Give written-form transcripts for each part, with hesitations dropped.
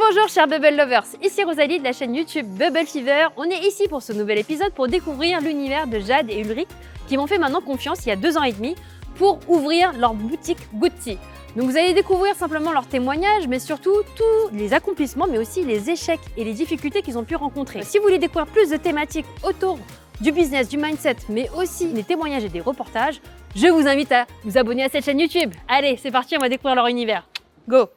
Bonjour chers Bubble Lovers, ici Rosalie de la chaîne YouTube Bubble Fever. On est ici pour ce nouvel épisode pour découvrir l'univers de Jade et Ulrich qui m'ont fait maintenant confiance il y a 2 ans et demi pour ouvrir leur boutique Good-Tea. Donc vous allez découvrir simplement leurs témoignages, mais surtout tous les accomplissements, mais aussi les échecs et les difficultés qu'ils ont pu rencontrer. Si vous voulez découvrir plus de thématiques autour du business, du mindset, mais aussi des témoignages et des reportages, je vous invite à vous abonner à cette chaîne YouTube. Allez, c'est parti, on va découvrir leur univers. Go!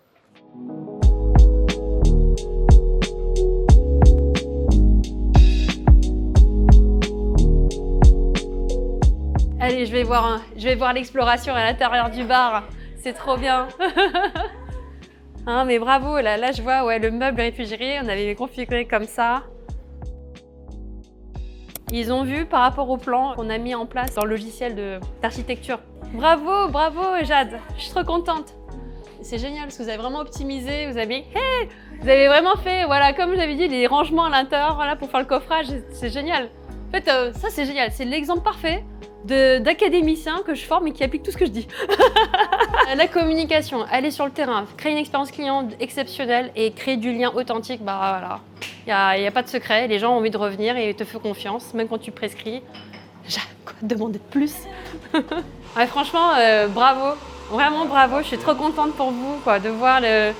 Allez, je vais voir l'exploration à l'intérieur du bar. C'est trop bien. Hein, mais bravo, là je vois le meuble réfrigéré, on avait configuré comme ça. Ils ont vu par rapport au plan qu'on a mis en place dans le logiciel d'architecture. Bravo Jade, je suis trop contente. C'est génial parce que vous avez vraiment optimisé, vous avez vraiment fait, voilà, comme j'avais dit, les rangements à l'intérieur voilà, pour faire le coffrage, c'est génial. En fait, ça c'est génial, c'est l'exemple parfait d'académiciens que je forme et qui appliquent tout ce que je dis. La communication, aller sur le terrain, créer une expérience client exceptionnelle et créer du lien authentique, bah voilà, il n'y a pas de secret, les gens ont envie de revenir et te font confiance, même quand tu prescris. Quoi demander de plus? Ouais, franchement, bravo, vraiment bravo, je suis trop contente pour vous de voir le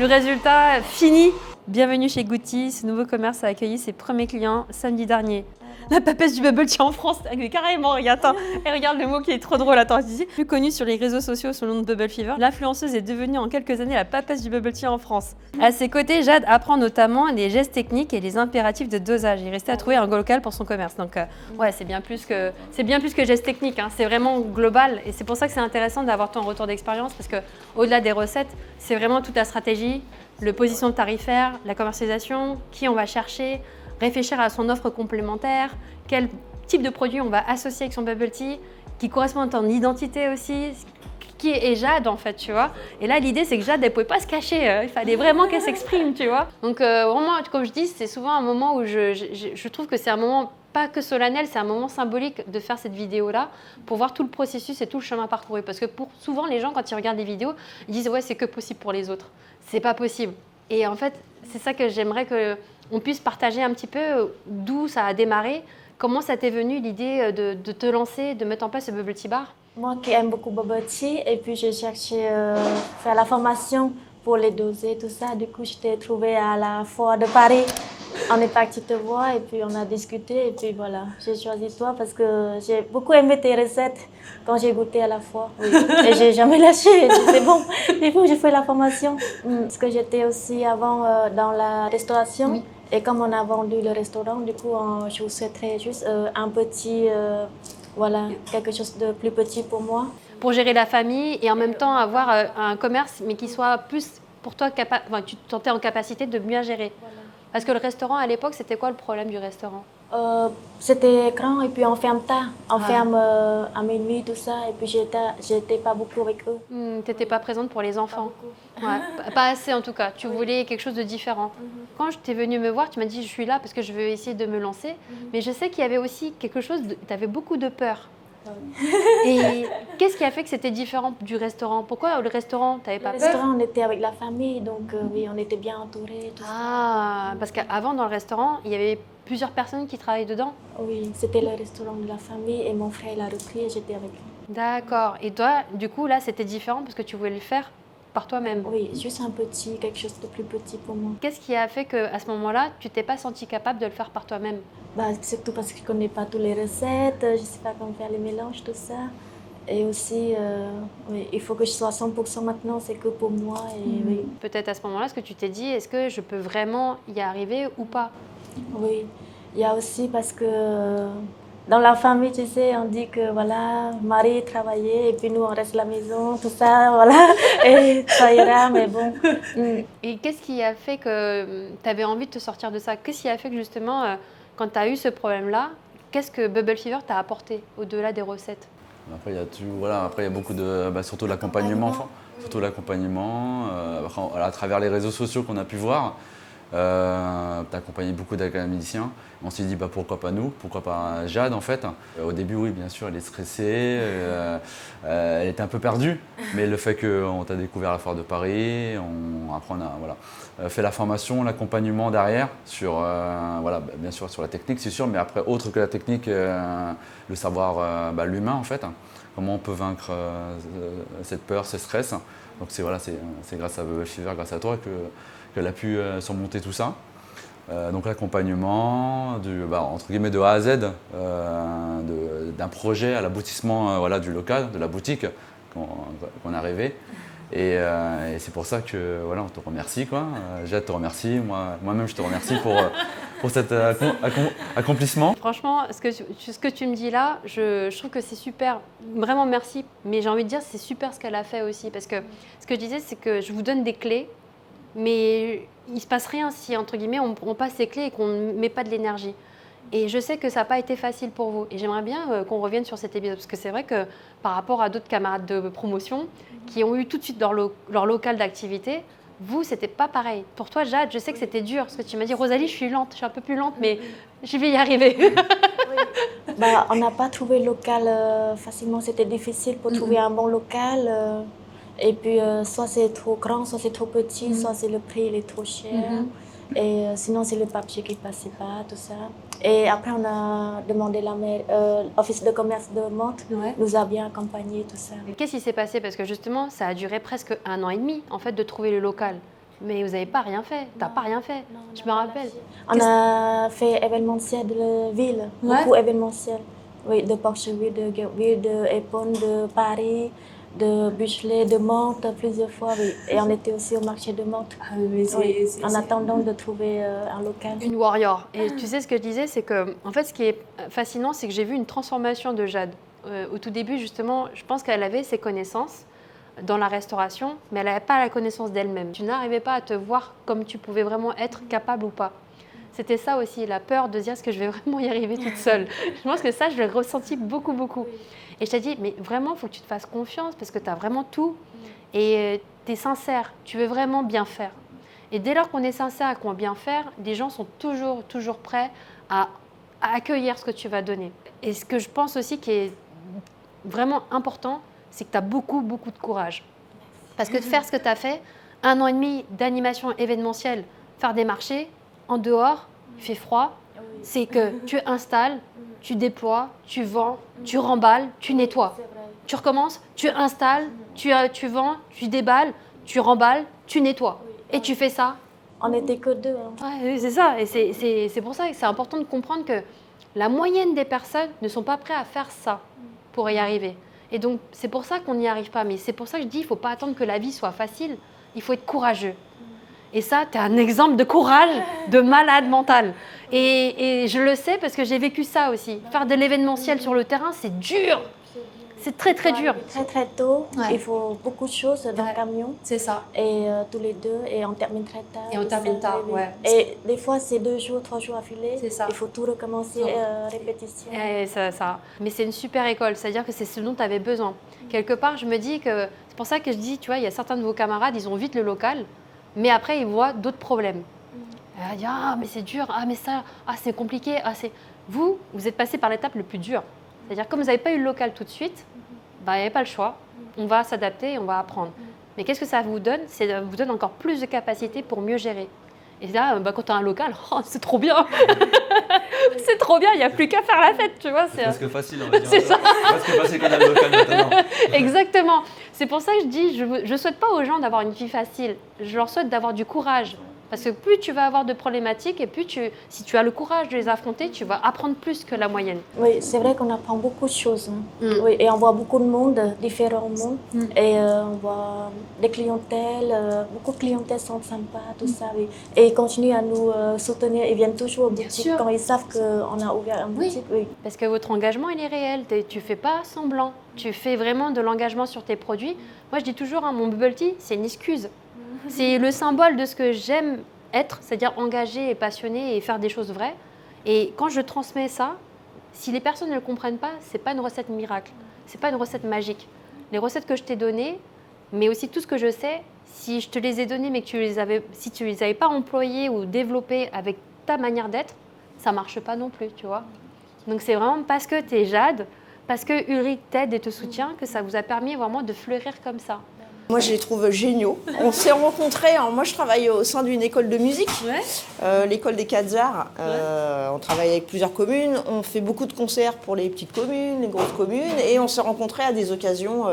résultat fini. Bienvenue chez Good-Tea, ce nouveau commerce a accueilli ses premiers clients samedi dernier. La papesse du bubble tea en France, carrément, regarde, et regarde le mot qui est trop drôle, attends, ici. Plus connue sur les réseaux sociaux sous le nom de Bubble Fever, l'influenceuse est devenue en quelques années la papesse du bubble tea en France. À ses côtés, Jade apprend notamment les gestes techniques et les impératifs de dosage. Il restait à trouver un local pour son commerce. Donc ouais, c'est bien plus que gestes techniques, hein. C'est vraiment global et c'est pour ça que c'est intéressant d'avoir ton retour d'expérience parce que au-delà des recettes, c'est vraiment toute la stratégie, le position tarifaire, la commercialisation, qui on va chercher, réfléchir à son offre complémentaire, quel type de produit on va associer avec son bubble tea, qui correspond à ton identité aussi, qui est Jade en fait, tu vois. Et là, l'idée, c'est que Jade, elle pouvait pas se cacher, il fallait vraiment qu'elle s'exprime, tu vois. Donc vraiment, comme je dis, c'est souvent un moment où je trouve que c'est un moment pas que solennel, c'est un moment symbolique de faire cette vidéo-là pour voir tout le processus et tout le chemin parcouru. Parce que souvent, les gens, quand ils regardent des vidéos, ils disent « ouais, c'est que possible pour les autres ». C'est pas possible. Et en fait, c'est ça que j'aimerais qu'on puisse partager un petit peu d'où ça a démarré. Comment ça t'est venu l'idée de te lancer, de mettre en place ce bubble tea bar? Moi qui aime beaucoup bubble tea et puis j'ai cherché faire la formation pour les doser, tout ça. Du coup, je t'ai trouvé à la foire de Paris. On est parti te voir et puis on a discuté et puis voilà, j'ai choisi toi parce que j'ai beaucoup aimé tes recettes quand j'ai goûté à la foire. Oui. Et j'ai jamais lâché, c'est bon. Du coup, j'ai fait la formation. Parce que j'étais aussi avant dans la restauration. Oui. Et comme on a vendu le restaurant, du coup, je vous souhaiterais juste un petit, voilà, quelque chose de plus petit pour moi. Pour gérer la famille et en même temps avoir un commerce, mais qui soit plus pour toi, tu te sentais en capacité de bien gérer. Voilà. Parce que le restaurant, à l'époque, c'était quoi le problème du restaurant? C'était grand et puis on ferme tard. On ferme à minuit, tout ça. Et puis j'étais pas beaucoup avec eux. Tu n'étais pas présente pour les enfants? Pas assez en tout cas. Tu voulais quelque chose de différent. Quand tu es venue me voir, tu m'as dit je suis là parce que je veux essayer de me lancer. Mais je sais qu'il y avait aussi quelque chose, tu avais beaucoup de peur. Et qu'est-ce qui a fait que c'était différent du restaurant? Pourquoi le restaurant, tu n'avais pas peur? Le restaurant, on était avec la famille, donc oui, on était bien entourés. Parce qu'avant, dans le restaurant, il y avait plusieurs personnes qui travaillaient dedans? Oui, c'était le restaurant de la famille et mon frère l'a repris et j'étais avec lui. D'accord. Et toi, du coup, là, c'était différent parce que tu voulais le faire par toi-même? Oui, juste un petit, quelque chose de plus petit pour moi. Qu'est-ce qui a fait qu'à ce moment-là, tu t'es pas sentie capable de le faire par toi-même? Surtout parce que je ne connais pas toutes les recettes, je ne sais pas comment faire les mélanges, tout ça. Et aussi, oui, il faut que je sois à 100% maintenant, c'est que pour moi. Et, oui. Peut-être à ce moment-là, ce que tu t'es dit, est-ce que je peux vraiment y arriver ou pas? Oui, il y a aussi parce que dans la famille, tu sais, on dit que voilà, Marie travaillait et puis nous on reste à la maison, tout ça, voilà, et ça ira, mais bon. Et qu'est-ce qui a fait que tu avais envie de te sortir de ça? Qu'est-ce qui a fait que justement, quand tu as eu ce problème-là, qu'est-ce que Bubble Fever t'a apporté au-delà des recettes? Après, il y a beaucoup de, surtout l'accompagnement, à travers les réseaux sociaux qu'on a pu voir. Tu as accompagné beaucoup d'académiciens. On s'est dit pourquoi pas nous, pourquoi pas Jade en fait. Au début, oui, bien sûr, elle est stressée, elle était un peu perdue, mais le fait qu'on t'a découvert à la Foire de Paris, après on a voilà, fait la formation, l'accompagnement derrière, sur, voilà, bien sûr sur la technique, c'est sûr, mais après, autre que la technique, le savoir, l'humain en fait. Comment on peut vaincre cette peur, ce stress. Donc c'est voilà, grâce à Bubble Fever, grâce à toi qu'elle a pu surmonter tout ça. Donc l'accompagnement, entre guillemets de A à Z, d'un projet à l'aboutissement voilà, du local, de la boutique qu'on a rêvé. Et c'est pour ça que voilà, on te remercie, quoi. Jade te remercie, moi-même je te remercie pour cet accomplissement. Franchement, ce que tu me dis là, je trouve que c'est super. Vraiment merci. Mais j'ai envie de dire, c'est super ce qu'elle a fait aussi. Parce que ce que je disais, c'est que je vous donne des clés, mais il ne se passe rien si, entre guillemets, on passe ces clés et qu'on ne met pas de l'énergie. Et je sais que ça n'a pas été facile pour vous. Et j'aimerais bien qu'on revienne sur cet épisode. Parce que c'est vrai que par rapport à d'autres camarades de promotion qui ont eu tout de suite leur local d'activité, vous, c'était pas pareil. Pour toi, Jade, je sais que c'était dur. Parce que tu m'as dit, Rosalie, je suis lente, je suis un peu plus lente, mais je vais y arriver. Oui. On n'a pas trouvé le local facilement. C'était difficile pour trouver un bon local. Et puis, soit c'est trop grand, soit c'est trop petit, soit c'est le prix il est trop cher. Et sinon, c'est le papier qui ne passait pas, tout ça. Et après, on a demandé l'office de commerce de Mantes, nous a bien accompagnés, tout ça. Qu'est-ce qui s'est passé? Parce que justement, ça a duré presque 1 an et demi, en fait, de trouver le local. Mais vous n'avez pas rien fait. Tu n'as pas rien fait. Non, je me rappelle. On a fait événementiel de la ville, beaucoup événementiel. Oui, de Porcheville, de Guebwiller, de Épône, de Paris, de Buchelet, de Mantes, plusieurs fois, oui. Et on était aussi au marché de Mantes, en attendant de trouver un local. Une warrior. Et tu sais ce que je disais, c'est que, en fait, ce qui est fascinant, c'est que j'ai vu une transformation de Jade. Au tout début, justement, je pense qu'elle avait ses connaissances dans la restauration, mais elle n'avait pas la connaissance d'elle-même. Tu n'arrivais pas à te voir comme tu pouvais vraiment être capable ou pas. C'était ça aussi, la peur de dire est-ce que je vais vraiment y arriver toute seule. Je pense que ça, je l'ai ressenti beaucoup, beaucoup. Et je t'ai dit, mais vraiment, il faut que tu te fasses confiance parce que tu as vraiment tout. Et tu es sincère, tu veux vraiment bien faire. Et dès lors qu'on est sincère et qu'on veut bien faire, les gens sont toujours prêts à accueillir ce que tu vas donner. Et ce que je pense aussi qui est vraiment important, c'est que tu as beaucoup de courage. Parce que de faire ce que tu as fait, 1 an et demi d'animation événementielle, faire des marchés, en dehors, il fait froid, c'est que tu installes, tu déploies, tu vends, tu remballes, tu nettoies. Tu recommences, tu installes, tu vends, tu déballes, tu remballes, tu nettoies. Et tu fais ça. On n'était que 2. Ouais, c'est ça. Et c'est pour ça que c'est important de comprendre que la moyenne des personnes ne sont pas prêtes à faire ça pour y arriver. Et donc, c'est pour ça qu'on n'y arrive pas. Mais c'est pour ça que je dis, il ne faut pas attendre que la vie soit facile. Il faut être courageux. Et ça, tu es un exemple de courage, de malade mental. Et je le sais parce que j'ai vécu ça aussi. Faire de l'événementiel sur le terrain, c'est dur. C'est très dur. Très tôt, il faut beaucoup de choses dans le camion. C'est ça. Et tous les deux, et on termine très tard. Et on termine tard, ouais. Et des fois, c'est 2 jours, 3 jours affilés. C'est ça. Il faut tout recommencer, répétition. Et ça. Mais c'est une super école, c'est-à-dire que c'est ce dont tu avais besoin. Quelque part, je me dis que c'est pour ça que je dis, tu vois, il y a certains de vos camarades, ils ont vite le local, mais après, ils voient d'autres problèmes. Elle dit, ah, mais c'est dur, ah, mais ça, ah, c'est compliqué. Ah, c'est... Vous êtes passé par l'étape le plus dure. C'est-à-dire, comme vous n'avez pas eu le local tout de suite, il n'y avait pas le choix. On va s'adapter et on va apprendre. Mais qu'est-ce que ça vous donne? Ça vous donne encore plus de capacité pour mieux gérer. Et là, quand tu as un local, oh, c'est trop bien. C'est trop bien, il n'y a plus qu'à faire la fête, tu vois. C'est presque facile, on va dire. C'est ça. Presque facile qu'on a le local maintenant. Exactement. C'est pour ça que je dis, je ne souhaite pas aux gens d'avoir une vie facile. Je leur souhaite d'avoir du courage. Parce que plus tu vas avoir de problématiques et plus si tu as le courage de les affronter, tu vas apprendre plus que la moyenne. Oui, c'est vrai qu'on apprend beaucoup de choses. Oui, et on voit beaucoup de monde, différents mondes. Et on voit des clientèles, beaucoup de clientèles sont sympas, tout ça. Oui. Et ils continuent à nous soutenir. Ils viennent toujours aux boutiques quand ils savent qu'on a ouvert une boutique. Oui. Parce que votre engagement, il est réel. Tu ne fais pas semblant. Tu fais vraiment de l'engagement sur tes produits. Moi, je dis toujours, mon bubble tea, c'est une excuse. C'est le symbole de ce que j'aime être, c'est-à-dire engagé et passionné et faire des choses vraies. Et quand je transmets ça, si les personnes ne le comprennent pas, ce n'est pas une recette miracle, ce n'est pas une recette magique. Les recettes que je t'ai données, mais aussi tout ce que je sais, si je te les ai donnés, mais que si tu les avais pas employés ou développés avec ta manière d'être, ça marche pas non plus, tu vois. Donc c'est vraiment parce que tu es Jade, parce que Ulrich t'aide et te soutient, que ça vous a permis vraiment de fleurir comme ça. Moi, je les trouve géniaux. On s'est rencontrés, moi je travaille au sein d'une école de musique, l'école des Quatre-Arts. On travaille avec plusieurs communes, on fait beaucoup de concerts pour les petites communes, les grosses communes, et on s'est rencontrés à des occasions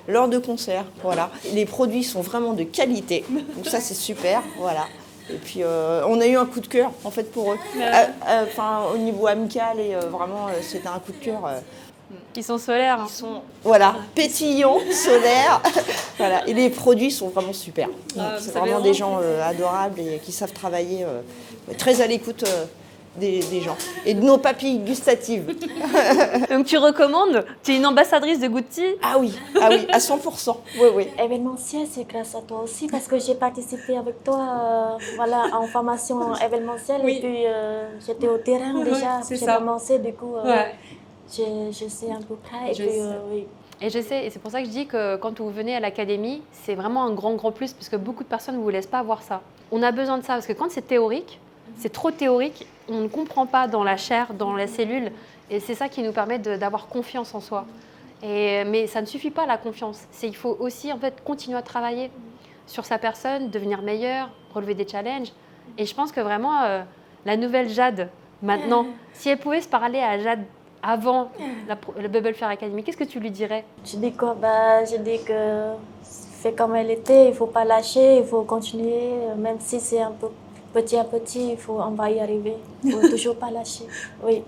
lors de concerts. Voilà. Les produits sont vraiment de qualité, donc ça c'est super. Voilà. Et puis on a eu un coup de cœur en fait pour eux. Au niveau amical, et vraiment c'était un coup de cœur. Ils sont solaires. Ils sont pétillants, solaires. Voilà. Et les produits sont vraiment super. C'est vraiment des gens adorables et qui savent travailler très à l'écoute des gens et de nos papilles gustatives. Donc tu recommandes? Tu es une ambassadrice de Gucci? Ah oui, à 100%. Oui. Événementiel, c'est grâce à toi aussi parce que j'ai participé avec toi en formation événementielle et puis j'étais au terrain déjà. J'ai commencé, du coup, je sais à peu près. Et je sais, et c'est pour ça que je dis que quand vous venez à l'académie, c'est vraiment un grand plus parce que beaucoup de personnes ne vous laissent pas voir ça. On a besoin de ça parce que quand c'est théorique, c'est trop théorique, on ne comprend pas dans la chair, dans la cellule, et c'est ça qui nous permet d'avoir confiance en soi. Mais ça ne suffit pas la confiance, il faut aussi en fait continuer à travailler sur sa personne, devenir meilleur, relever des challenges. Et je pense que vraiment la nouvelle Jade maintenant, si elle pouvait se parler à Jade avant la Bubble Fair Academy, qu'est-ce que tu lui dirais? Je dis quoi? Je dis que fait comme elle était, il ne faut pas lâcher, il faut continuer, même si c'est un peu petit à petit, on va y arriver. Il ne faut toujours pas lâcher. Oui.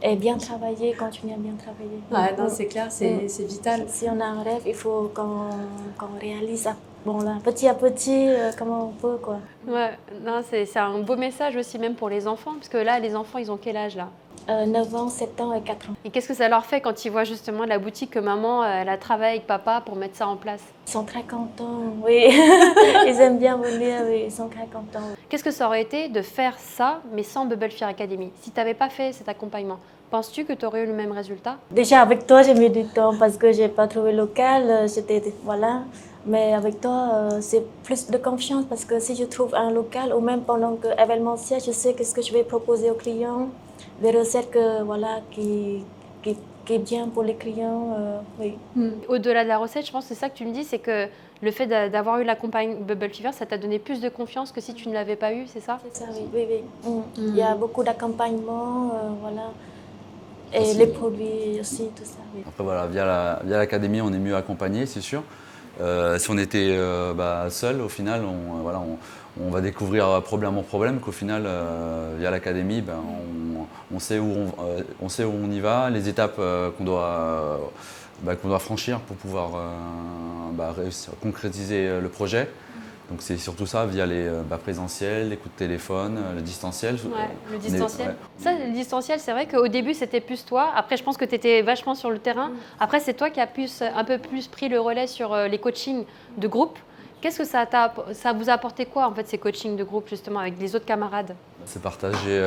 Et bien travailler, continuer à bien travailler. Ouais, non, c'est clair, c'est vital. Si on a un rêve, il faut qu'on réalise ça. Bon, là, petit à petit, comment on peut, quoi. Ouais, non, c'est un beau message aussi, même pour les enfants, parce que là, les enfants, ils ont quel âge, là? 9 ans, 7 ans et 4 ans. Et qu'est-ce que ça leur fait quand ils voient justement la boutique que maman, elle a travaillé avec papa pour mettre ça en place? Ils sont très contents, oui. Ils aiment bien venir, oui, ils sont très contents. Qu'est-ce que ça aurait été de faire ça, mais sans Bubble Fair Academy? Si tu n'avais pas fait cet accompagnement, penses-tu que tu aurais eu le même résultat? Déjà, avec toi, j'ai mis du temps parce que je n'ai pas trouvé local. Voilà. Mais avec toi, c'est plus de confiance parce que si je trouve un local ou même pendant que événementiel, je sais qu'est-ce que je vais proposer aux clients, des recettes qui est bien pour les clients. Oui. Au-delà de la recette, je pense que c'est ça que tu me dis, c'est que le fait d'avoir eu l'accompagnement Bubble Fever, ça t'a donné plus de confiance que si tu ne l'avais pas eu, c'est ça? C'est ça, oui. Il y a beaucoup d'accompagnement, voilà. Et aussi, les produits aussi, tout ça. Oui. Après voilà, via l'académie, on est mieux accompagné, c'est sûr. Si on était seul, au final, on va découvrir problème en problème, qu'au final, via l'académie, on sait où on y va, les étapes qu'on doit franchir pour pouvoir réussir à concrétiser le projet. Donc c'est surtout ça, via les présentiels, les coups de téléphone, le distanciel. Ouais, le distanciel. Ça, le distanciel, c'est vrai qu'au début, c'était plus toi. Après, je pense que tu étais vachement sur le terrain. Après, c'est toi qui as un peu plus pris le relais sur les coachings de groupe. Qu'est-ce que ça vous a apporté quoi, en fait, ces coachings de groupe, justement, avec les autres camarades? C'est partager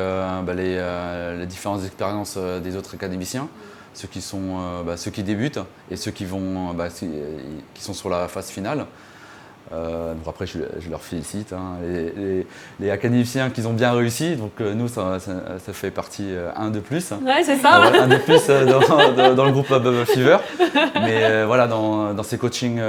les différentes expériences des autres académiciens. Ceux qui débutent et ceux qui sont sur la phase finale. Donc après, je leur félicite, hein, les académiciens qui ont bien réussi. Donc nous, ça fait partie un de plus. Ouais, c'est ça. Un de plus dans le groupe Bubble Fever. Mais voilà, dans ces coachings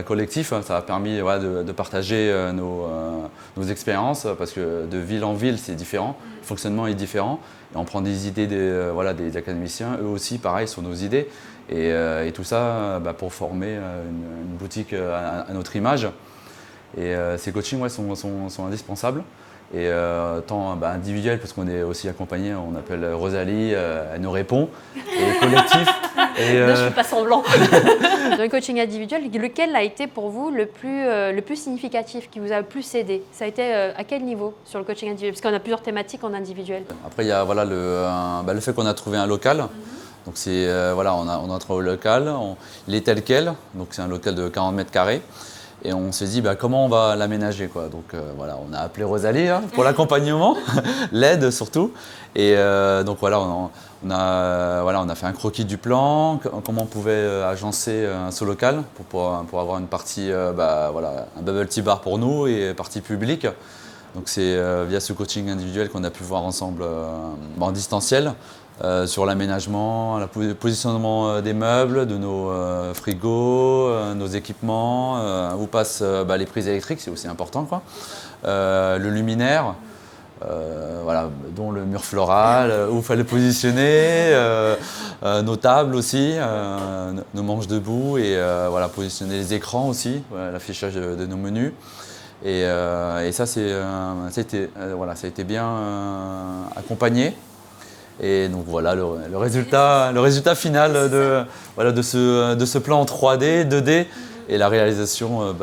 collectifs, ça a permis de partager nos expériences parce que de ville en ville, c'est différent. Le fonctionnement est différent. Et on prend des idées des académiciens, eux aussi, pareil, sur nos idées. Et tout ça pour former une boutique à notre image. Et ces coachings sont indispensables. Et tant individuel, parce qu'on est aussi accompagné, on appelle Rosalie, elle nous répond. Et collectif. Je ne fais pas semblant. Dans le coaching individuel, lequel a été pour vous le plus significatif, qui vous a le plus aidé? Ça a été à quel niveau sur le coaching individuel? Parce qu'on a plusieurs thématiques en individuel. Après, il y a le fait qu'on a trouvé un local. Donc on a trouvé le local, il est tel quel, donc c'est un local de 40 mètres carrés. Et on s'est dit comment on va l'aménager, quoi. Donc voilà, on a appelé Rosalie pour l'accompagnement, l'aide surtout. Et donc voilà, on a fait un croquis du plan, comment on pouvait agencer ce local pour avoir une partie, un bubble tea bar pour nous et partie publique. Donc c'est via ce coaching individuel qu'on a pu voir ensemble en distanciel. Sur l'aménagement, le positionnement des meubles, de nos frigos, nos équipements, où passent les prises électriques, c'est aussi important, quoi. Le luminaire, dont le mur floral, où il fallait positionner, nos tables aussi, nos manches debout et positionner les écrans aussi, l'affichage de nos menus. Et ça, ça a été bien accompagné. Et donc voilà le résultat final de ce plan en 3D, 2D et la réalisation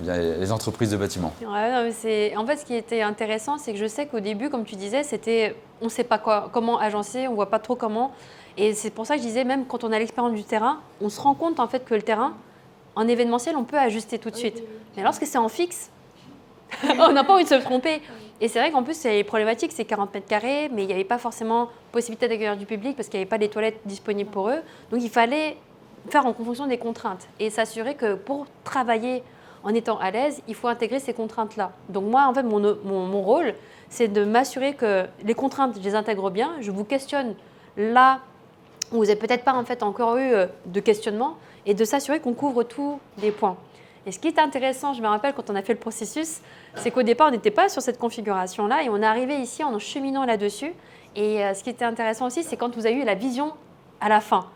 via les entreprises de bâtiments. Ouais, non, mais en fait, ce qui était intéressant, c'est que je sais qu'au début, comme tu disais, on ne sait pas comment agencer, on ne voit pas trop comment. Et c'est pour ça que je disais, même quand on a l'expérience du terrain, on se rend compte en fait que le terrain, en événementiel, on peut ajuster tout de suite. Mais lorsque c'est en fixe, on n'a pas envie de se tromper. Et c'est vrai qu'en plus, c'est problématique, c'est 40 mètres carrés, mais il n'y avait pas forcément possibilité d'accueillir du public parce qu'il n'y avait pas les toilettes disponibles pour eux. Donc il fallait faire en fonction des contraintes et s'assurer que pour travailler en étant à l'aise, il faut intégrer ces contraintes-là. Donc moi, en fait, mon rôle, c'est de m'assurer que les contraintes, je les intègre bien. Je vous questionne là où vous n'avez peut-être pas en fait, encore eu de questionnement et de s'assurer qu'on couvre tous les points. Et ce qui est intéressant, je me rappelle quand on a fait le processus, c'est qu'au départ, on n'était pas sur cette configuration-là et on est arrivé ici en cheminant là-dessus. Et ce qui était intéressant aussi, c'est quand vous avez eu la vision à la fin.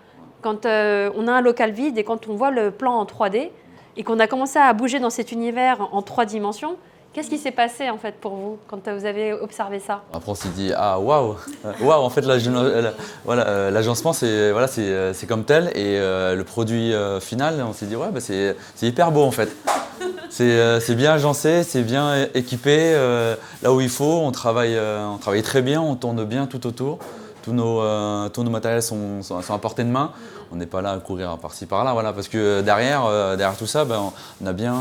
Quand on a un local vide et quand on voit le plan en 3D et qu'on a commencé à bouger dans cet univers en 3 dimensions, qu'est-ce qui s'est passé en fait pour vous quand vous avez observé ça? Après on s'est dit waouh, en fait l'agencement c'est comme tel et le produit final on s'est dit c'est hyper beau en fait. C'est bien agencé, c'est bien équipé là où il faut, on travaille très bien, on tourne bien tout autour. Tous nos matériels sont à portée de main. On n'est pas là à courir par-ci par-là, parce que derrière tout ça, on a bien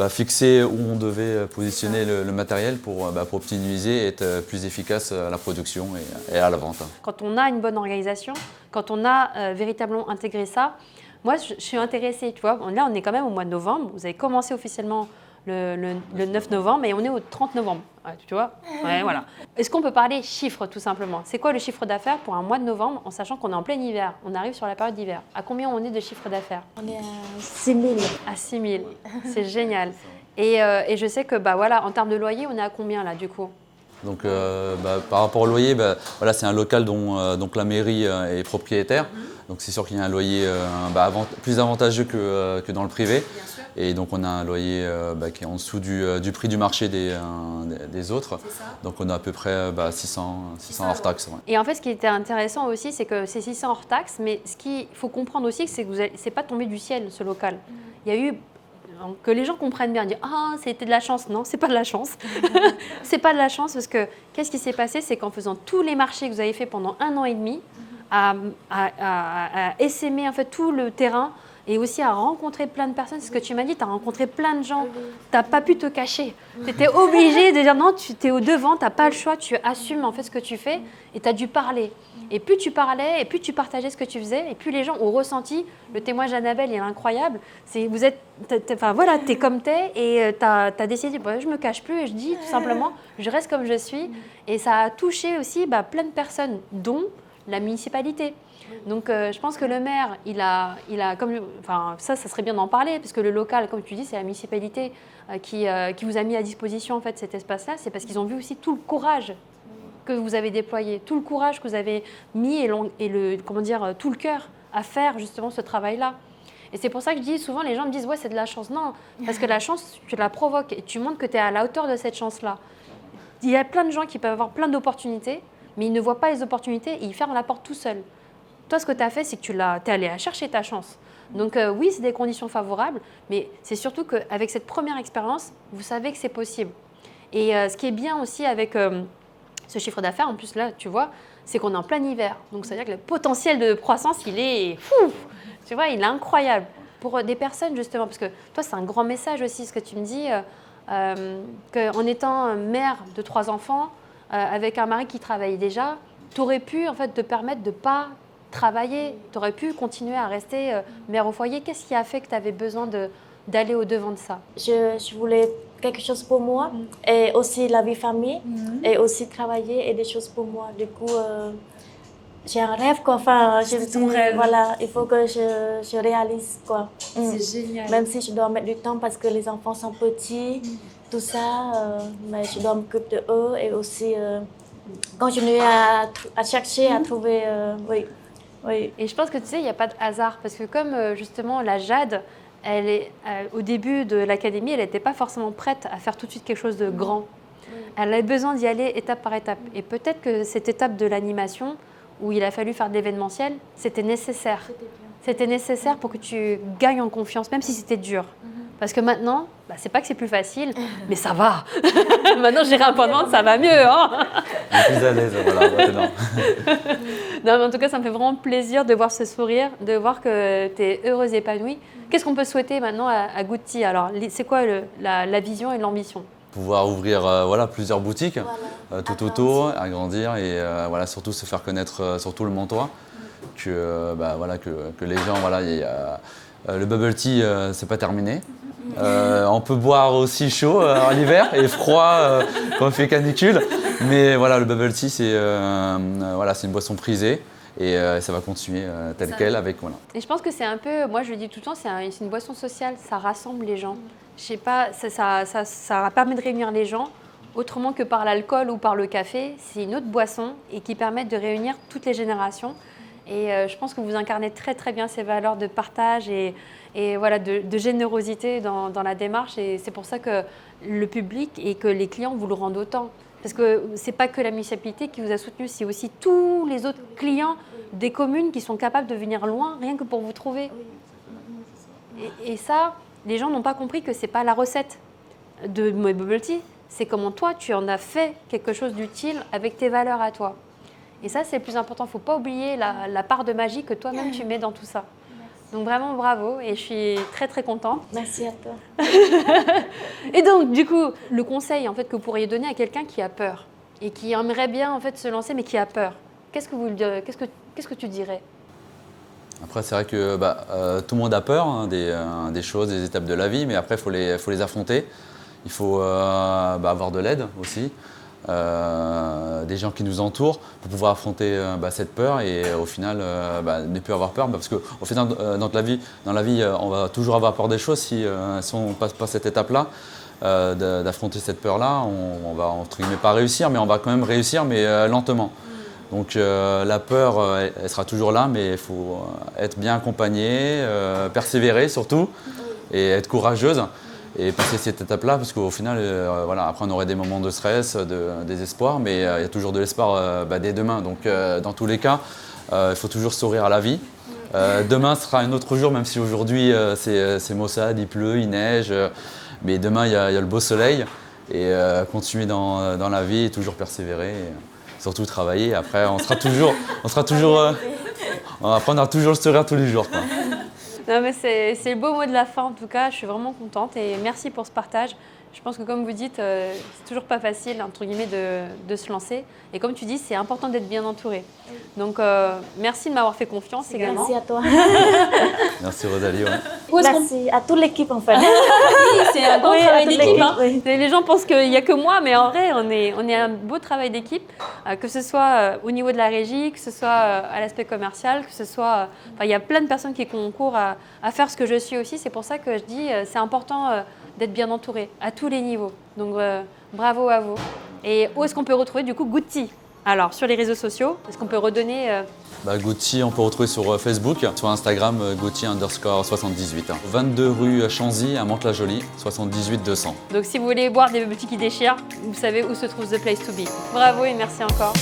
fixé où on devait positionner le matériel pour optimiser et être plus efficace à la production et à la vente. Quand on a une bonne organisation, quand on a véritablement intégré ça, moi je suis intéressée, tu vois. Là on est quand même au mois de novembre, vous avez commencé officiellement le 9 novembre et on est au 30 novembre, tu vois. Ouais, voilà. Est-ce qu'on peut parler chiffres tout simplement? C'est quoi le chiffre d'affaires pour un mois de novembre en sachant qu'on est en plein hiver? On arrive sur la période d'hiver. À combien on est de chiffre d'affaires? On est à 6 000. À 6 000, c'est génial. Et je sais que en termes de loyer, on est à combien là du coup? Donc par rapport au loyer, c'est un local dont donc la mairie est propriétaire. Donc c'est sûr qu'il y a un loyer plus avantageux que dans le privé. Et donc on a un loyer qui est en dessous du prix du marché des autres. Donc on a à peu près 600 hors taxes. Ouais. Et en fait ce qui était intéressant aussi, c'est que c'est 600 hors taxes, mais ce qu'il faut comprendre aussi, c'est que c'est pas tombé du ciel ce local. Il y a eu que les gens comprennent bien, dire c'était de la chance. Non, c'est pas de la chance. C'est pas de la chance parce que qu'est-ce qui s'est passé, c'est qu'en faisant tous les marchés que vous avez fait pendant 1 an et demi, à essaimer en fait tout le terrain et aussi à rencontrer plein de personnes. C'est ce que tu m'as dit, tu as rencontré plein de gens, tu n'as pas pu te cacher. Tu étais obligé de dire non, tu es au devant, tu n'as pas le choix, tu assumes en fait ce que tu fais et tu as dû parler. Et plus tu parlais, et plus tu partageais ce que tu faisais, et plus les gens ont ressenti. Le témoignage d'Annabelle, il est incroyable. C'est, t'es comme t'es, et t'as décidé, je me cache plus, et je dis tout simplement, je reste comme je suis. Et ça a touché aussi plein de personnes, dont la municipalité. Donc je pense que le maire, ça serait bien d'en parler, parce que le local, comme tu dis, c'est la municipalité qui vous a mis à disposition en fait, cet espace-là. C'est parce qu'ils ont vu aussi tout le courage que vous avez déployé, tout le courage que vous avez mis et tout le cœur à faire justement ce travail-là. Et c'est pour ça que je dis souvent, les gens me disent c'est de la chance. Non, parce que la chance, tu la provoques et tu montres que tu es à la hauteur de cette chance-là. Il y a plein de gens qui peuvent avoir plein d'opportunités, mais ils ne voient pas les opportunités et ils ferment la porte tout seuls. Toi, ce que tu as fait, c'est que tu es allé à chercher ta chance. Donc oui, c'est des conditions favorables, mais c'est surtout qu'avec cette première expérience, vous savez que c'est possible. Et ce qui est bien aussi avec ce chiffre d'affaires, en plus là, tu vois, c'est qu'on est en plein hiver. Donc ça veut dire que le potentiel de croissance, il est fou. Tu vois, il est incroyable. pour des personnes justement, parce que toi c'est un grand message aussi ce que tu me dis, qu'en étant mère de 3 enfants, avec un mari qui travaille déjà, tu aurais pu en fait te permettre de ne pas travailler, tu aurais pu continuer à rester mère au foyer. Qu'est-ce qui a fait que tu avais besoin d'aller au-devant de ça? Je voulais quelque chose pour moi et aussi la vie famille et aussi travailler et des choses pour moi. Du coup, j'ai un rêve quoi. Enfin, je me ton dis, rêve. voilà, il faut que je réalise quoi. C'est génial. Même si je dois mettre du temps parce que les enfants sont petits, tout ça, mais je dois m'occuper de eux et aussi continuer à chercher, à trouver, oui. Et je pense que tu sais, il n'y a pas de hasard, parce que comme justement la Jade, elle est, au début de l'académie, elle n'était pas forcément prête à faire tout de suite quelque chose de grand. Elle avait besoin d'y aller étape par étape. Et peut-être que cette étape de l'animation, où il a fallu faire de l'événementiel, c'était nécessaire. C'était nécessaire pour que tu gagnes en confiance, même si c'était dur. Parce que maintenant, bah, c'est pas que c'est plus facile, mais ça va. Maintenant, j'irai un point de vente, ça va mieux. Hein. On est plus à l'aise, voilà, maintenant. Non, mais en tout cas, ça me fait vraiment plaisir de voir ce sourire, de voir que tu es heureuse et épanouie. Qu'est-ce qu'on peut souhaiter maintenant à Gutti? Alors, c'est quoi la vision et l'ambition? Pouvoir ouvrir voilà, plusieurs boutiques tout autour, agrandir et voilà, surtout se faire connaître sur tout le Montois. Voilà, que les gens, voilà, le bubble tea, c'est pas terminé. On peut boire aussi chaud en hiver et froid quand il fait canicule. Mais voilà, le bubble tea, c'est une boisson prisée et ça va continuer tel quel avec voilà. Et je pense que c'est un peu, moi je le dis tout le temps, c'est une boisson sociale, ça rassemble les gens. Je sais pas, ça permet de réunir les gens autrement que par l'alcool ou par le café. C'est une autre boisson et qui permet de réunir toutes les générations. Et je pense que vous incarnez très très bien ces valeurs de partage et voilà, de générosité dans la démarche. Et c'est pour ça que le public et que les clients vous le rendent autant. Parce que ce n'est pas que la municipalité qui vous a soutenu, c'est aussi tous les autres clients des communes qui sont capables de venir loin, rien que pour vous trouver. Et ça, les gens n'ont pas compris que ce n'est pas la recette de Moët Bubble Tea, c'est comment toi, tu en as fait quelque chose d'utile avec tes valeurs à toi. Et ça, c'est le plus important. Il ne faut pas oublier la part de magie que toi-même, tu mets dans tout ça. Donc vraiment, bravo. Et je suis très, très contente. Merci à toi. Et donc, du coup, le conseil en fait, que vous pourriez donner à quelqu'un qui a peur et qui aimerait bien en fait, se lancer, mais qui a peur, qu'est-ce que tu dirais? Après, c'est vrai que tout le monde a peur hein, des choses, des étapes de la vie, mais après, il faut les affronter. Il faut avoir de l'aide aussi. Des gens qui nous entourent pour pouvoir affronter cette peur et au final ne plus avoir peur parce qu'au final dans la vie on va toujours avoir peur des choses si on ne passe pas cette étape-là d'affronter cette peur-là, on va entre guillemets pas réussir mais on va quand même réussir mais lentement. Donc la peur elle sera toujours là mais il faut être bien accompagné, persévérer surtout et être courageuse. Et passer cette étape-là, parce qu'au final, après on aurait des moments de stress, de désespoir, mais il y a toujours de l'espoir dès demain. Donc dans tous les cas, il faut toujours sourire à la vie. Demain sera un autre jour, même si aujourd'hui c'est maussade, il pleut, il neige. Mais demain, il y a le beau soleil. Et continuer dans la vie, et toujours persévérer, et surtout travailler. Après, on aura toujours le sourire tous les jours, quoi. Non, mais c'est le beau mot de la fin en tout cas, je suis vraiment contente et merci pour ce partage. Je pense que comme vous dites, c'est toujours pas facile entre guillemets de se lancer et comme tu dis, c'est important d'être bien entouré. Donc merci de m'avoir fait confiance également. Merci à toi. Merci Rosalie. Ouais. Merci à toute l'équipe en fait. Oui, c'est un grand travail d'équipe. Hein. Oui. Les gens pensent qu'il n'y a que moi, mais en vrai, on est un beau travail d'équipe, que ce soit au niveau de la régie, que ce soit à l'aspect commercial, que ce soit... il y a plein de personnes qui concourent à faire ce que je suis aussi. C'est pour ça que je dis c'est important d'être bien entouré à tous les niveaux. Donc bravo à vous. Et où est-ce qu'on peut retrouver du coup Gutti? Alors sur les réseaux sociaux, est-ce qu'on peut redonner Gutti, on peut retrouver sur Facebook, sur Instagram, Gutti_78. 22 rue Chanzy à Mantes-la-Jolie, 78 200. Donc si vous voulez boire des boutiques qui déchirent, vous savez où se trouve The Place to Be. Bravo et merci encore.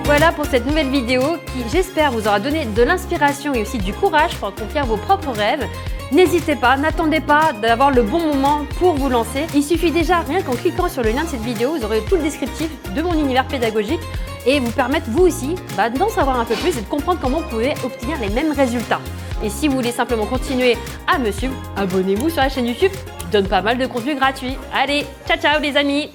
Voilà pour cette nouvelle vidéo qui, j'espère, vous aura donné de l'inspiration et aussi du courage pour accomplir vos propres rêves. N'hésitez pas, n'attendez pas d'avoir le bon moment pour vous lancer. Il suffit déjà, rien qu'en cliquant sur le lien de cette vidéo, vous aurez tout le descriptif de mon univers pédagogique et vous permettre vous aussi d'en savoir un peu plus et de comprendre comment vous pouvez obtenir les mêmes résultats. Et si vous voulez simplement continuer à me suivre, abonnez-vous sur la chaîne YouTube, je donne pas mal de contenu gratuit. Allez, ciao ciao les amis!